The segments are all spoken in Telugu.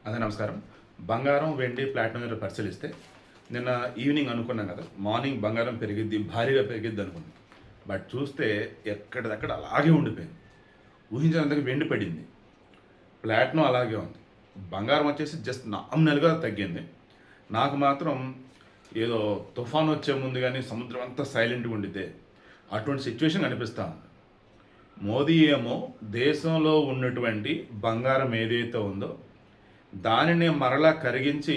నమస్కారం. బంగారం, వెండి, ప్లాటినం ధర పరిశీలిస్తే నిన్న ఈవినింగ్ అనుకున్నాం కదా! మార్నింగ్ బంగారం పెరిగిద్ది, భారీగా పెరిగిద్ది అనుకున్నాం. బట్ చూస్తే ఎక్కడిదక్కడ అలాగే ఉండిపోయింది. ఊహించినంతగా వెండి పడింది. ప్లాటినం అలాగే ఉంది. బంగారం వచ్చేసి జస్ట్ నామినల్‌గా తగ్గింది. నాకు మాత్రం ఏదో తుఫాన్ వచ్చే ముందు గాని సముద్రం అంతా సైలెంట్‌గా ఉండిద్దే అటువంటి సిట్యుయేషన్ కనిపిస్తా ఉంది. మోదీ ఏమో దేశంలో ఉన్నటువంటి బంగారం ఏదైతే ఉందో దానిని మరలా కరిగించి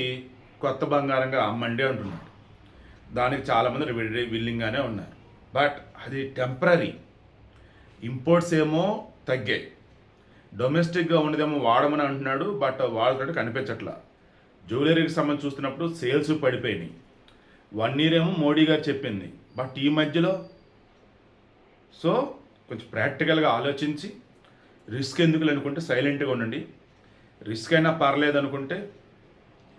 కొత్త బంగారంగా అమ్మండి అంటున్నాడు. దానికి చాలామంది విల్లింగ్గానే ఉన్నారు. బట్ అది టెంపరరీ. ఇంపోర్ట్స్ ఏమో తగ్గాయి. డొమెస్టిక్గా ఉన్నదేమో వాడమని అంటున్నాడు. బట్ వాళ్ళతో కనిపించట్లా. జ్యువెలరీకి సంబంధించి చూస్తున్నప్పుడు సేల్స్ పడిపోయినాయి. 1 ఇయర్ ఏమో మోడీ గారు చెప్పింది. బట్ ఈ మధ్యలో సో కొంచెం ప్రాక్టికల్గా ఆలోచించి రిస్క్ ఎందుకు అనుకుంటే సైలెంట్గా ఉండండి. రిస్క్ అయినా పర్లేదు అనుకుంటే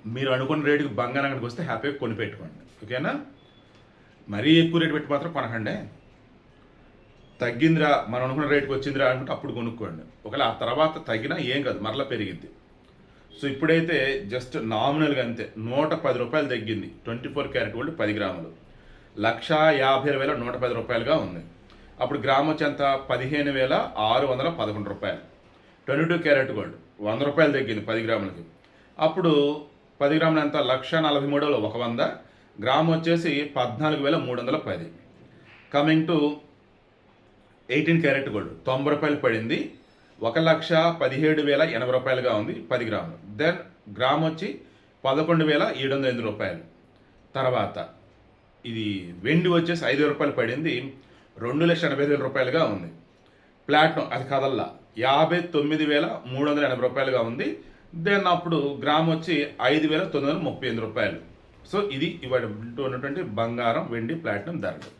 మీరు అనుకున్న రేటుకి బంగారానికి వస్తే హ్యాపీగా కొనిపెట్టుకోండి. ఓకేనా? మరీ ఎక్కువ రేటు పెట్టి మాత్రం కొనకండి. తగ్గిందిరా, మనం అనుకున్న రేటుకి వచ్చిందిరా అనుకుంటే అప్పుడు కొనుక్కోండి. ఒకవేళ ఆ తర్వాత తగ్గినా ఏం కాదు, మరలా పెరిగిద్ది. సో ఇప్పుడైతే జస్ట్ నామినల్గా అంతే 110 రూపాయలు తగ్గింది. 24 క్యారెట్ గోల్డ్ 10 గ్రాములు 1,52,110 రూపాయలుగా ఉంది. అప్పుడు గ్రామ్ వచ్చి ఎంత 15,611 రూపాయలు. 22 క్యారెట్ గోల్డ్ 100 రూపాయలు తగ్గింది 10 గ్రాములకి. అప్పుడు 10 గ్రాములు ఎంత 1,43,100 100 గ్రామ్ వచ్చేసి 14,310. కమింగ్ టు 18 క్యారెట్ గోల్డ్ 90 రూపాయలు పడింది. 1,17,080 రూపాయలుగా ఉంది 10 గ్రాములు. దెన్ గ్రామ్ వచ్చి 11,708 రూపాయలు. తర్వాత ఇది వెండి వచ్చేసి 5 రూపాయలు పడింది. 2,85,000 రూపాయలుగా ఉంది. ప్లాటినం అది కదల్లా 59,380 రూపాయలుగా ఉంది. దెన్ అప్పుడు గ్రామ్ వచ్చి 5,938 రూపాయలు. సో ఇది ఇవాళ ఉన్నటువంటి బంగారం, వెండి, ప్లాటినం ధరలు.